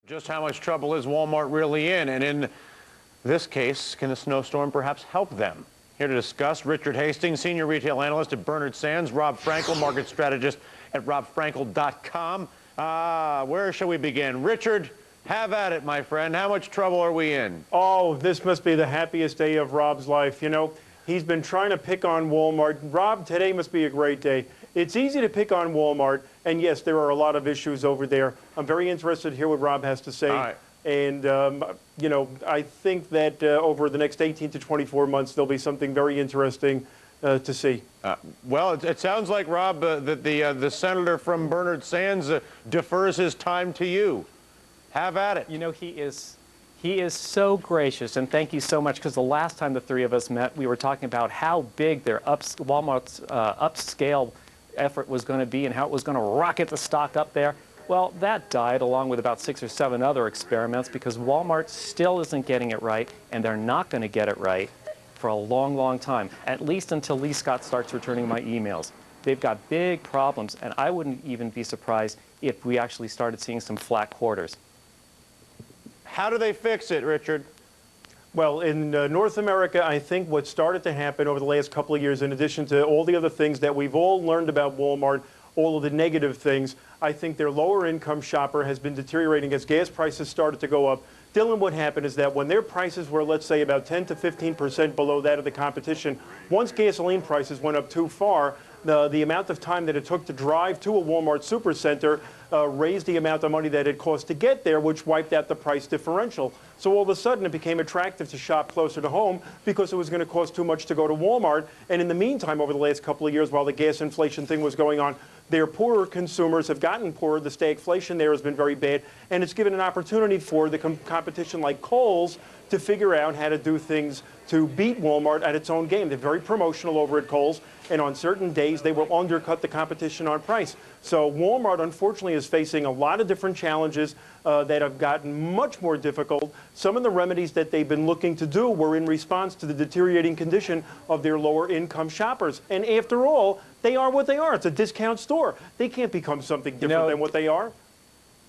Just how much trouble is Walmart really in? And in this case, can the snowstorm perhaps help them? Here to discuss, Richard Hastings, senior retail analyst at Bernard Sands, Rob Frankel, market strategist at robfrankel.com. Where shall we begin? Richard, have at it, my friend. How much trouble are we in? Oh, this must be the happiest day of Rob's life. You know, he's been trying to pick on Walmart. Rob, today must be a great day. It's easy to pick on Walmart, and yes, there are a lot of issues over there. I'm very interested to hear what Rob has to say. All right. And, you know, I think that over the next 18 to 24 months, there'll be something very interesting to see. Well, it sounds like, Rob, that the senator from Bernard Sands defers his time to you. Have at it. You know, he is so gracious, and thank you so much, because the last time the three of us met, we were talking about how big their Walmart's upscale effort was going to be and how it was going to rocket the stock up there. Well, that died along with about 6 or 7 other experiments, because Walmart still isn't getting it right, and they're not going to get it right for a long, long time, at least until Lee Scott starts returning my emails. They've got big problems, and I wouldn't even be surprised if we actually started seeing some flat quarters. How do they fix it, Richard? Well, in North America, I think what started to happen over the last couple of years, in addition to all the other things that we've all learned about Walmart, all of the negative things, I think their lower income shopper has been deteriorating as gas prices started to go up. Dylan, what happened is that when their prices were, let's say, about 10 to 15% below that of the competition, once gasoline prices went up too far, the amount of time that it took to drive to a Walmart supercenter raised the amount of money that it cost to get there, which wiped out the price differential. So all of a sudden it became attractive to shop closer to home because it was going to cost too much to go to Walmart. And in the meantime, over the last couple of years, while the gas inflation thing was going on, their poorer consumers have gotten poorer. The stagflation there has been very bad, and it's given an opportunity for the competition like Kohl's to figure out how to do things to beat Walmart at its own game. They're very promotional over at Kohl's, and on certain days they will undercut the competition on price. So Walmart, unfortunately, is facing a lot of different challenges that have gotten much more difficult. Some of the remedies that they've been looking to do were in response to the deteriorating condition of their lower income shoppers. And after all, they are what they are. It's a discount store. They can't become something different than what they are.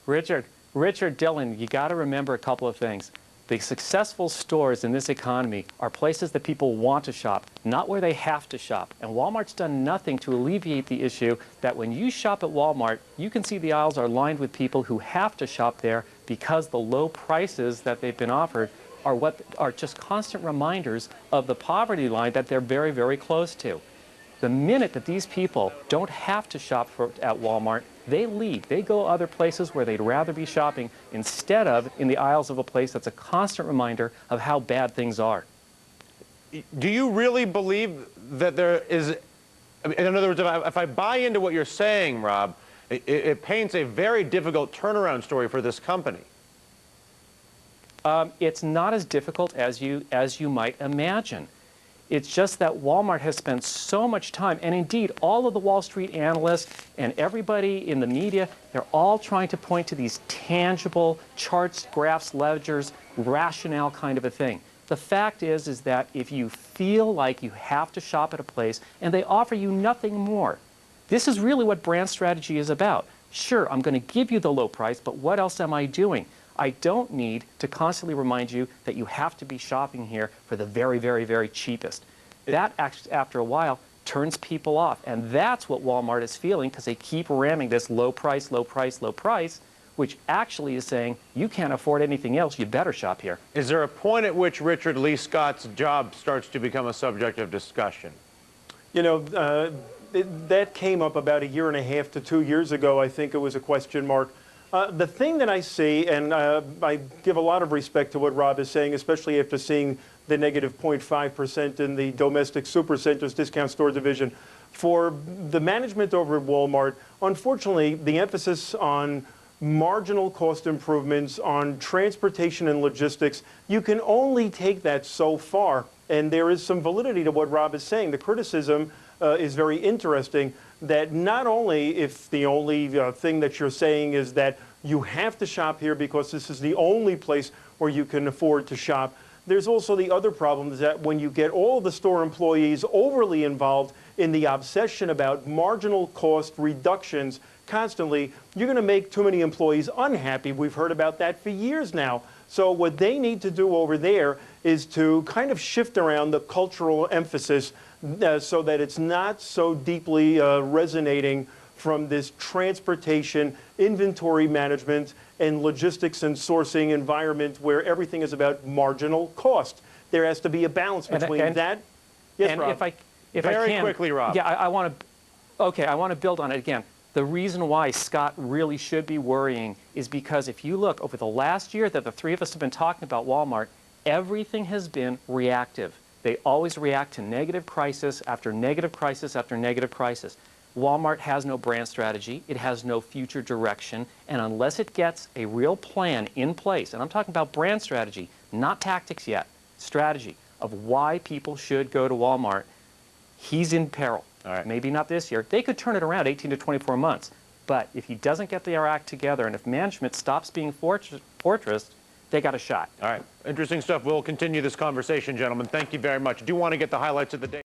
Richard, Dylan, you got to remember a couple of things. The successful stores in this economy are places that people want to shop, not where they have to shop. And Walmart's done nothing to alleviate the issue that when you shop at Walmart, you can see the aisles are lined with people who have to shop there because the low prices that they've been offered are what are just constant reminders of the poverty line that they're very, very close to. The minute that these people don't have to shop at Walmart, they leave. They go other places where they'd rather be shopping instead of in the aisles of a place that's a constant reminder of how bad things are. Do you really believe that there is, in other words, if I buy into what you're saying, Rob, it paints a very difficult turnaround story for this company? It's not as difficult as you might imagine. It's just that Walmart has spent so much time, and indeed all of the Wall Street analysts and everybody in the media, they're all trying to point to these tangible charts, graphs, ledgers, rationale kind of a thing. The fact is that if you feel like you have to shop at a place and they offer you nothing more, this is really what brand strategy is about. Sure, I'm going to give you the low price, but what else am I doing? I don't need to constantly remind you that you have to be shopping here for the very, very, very cheapest. That, after a while, turns people off. And that's what Walmart is feeling, because they keep ramming this low price, low price, low price, which actually is saying, you can't afford anything else, you better shop here. Is there a point at which Richard Lee Scott's job starts to become a subject of discussion? You know, that came up about 1.5 years to 2 years ago. I think it was a question mark. The thing that I see, and I give a lot of respect to what Rob is saying, especially after seeing the negative 0.5% in the domestic supercenters discount store division. For the management over at Walmart, unfortunately, the emphasis on marginal cost improvements, on transportation and logistics, you can only take that so far. And there is some validity to what Rob is saying. The criticism is very interesting, that not only if the only thing that you're saying is that you have to shop here because this is the only place where you can afford to shop, there's also the other problem is that when you get all the store employees overly involved in the obsession about marginal cost reductions constantly, you're going to make too many employees unhappy. We've heard about that for years now. So what they need to do over there is to kind of shift around the cultural emphasis so that it's not so deeply resonating from this transportation, inventory management, and logistics and sourcing environment where everything is about marginal cost. There has to be a balance between that. Yes, and Rob. if I Very can, quickly, Rob. Yeah, I want to. Okay, I want to build on it again. The reason why Scott really should be worrying is because if you look over the last year that the three of us have been talking about Walmart, everything has been reactive. They always react to negative crisis after negative crisis after negative crisis. Walmart has no brand strategy. It has no future direction. And unless it gets a real plan in place, and I'm talking about brand strategy, not tactics yet, strategy of why people should go to Walmart, he's in peril. All right. Maybe not this year. They could turn it around 18 to 24 months. But if he doesn't get their act together and if management stops being fortress, they got a shot. All right. Interesting stuff. We'll continue this conversation, gentlemen. Thank you very much. Do want to get the highlights of the day.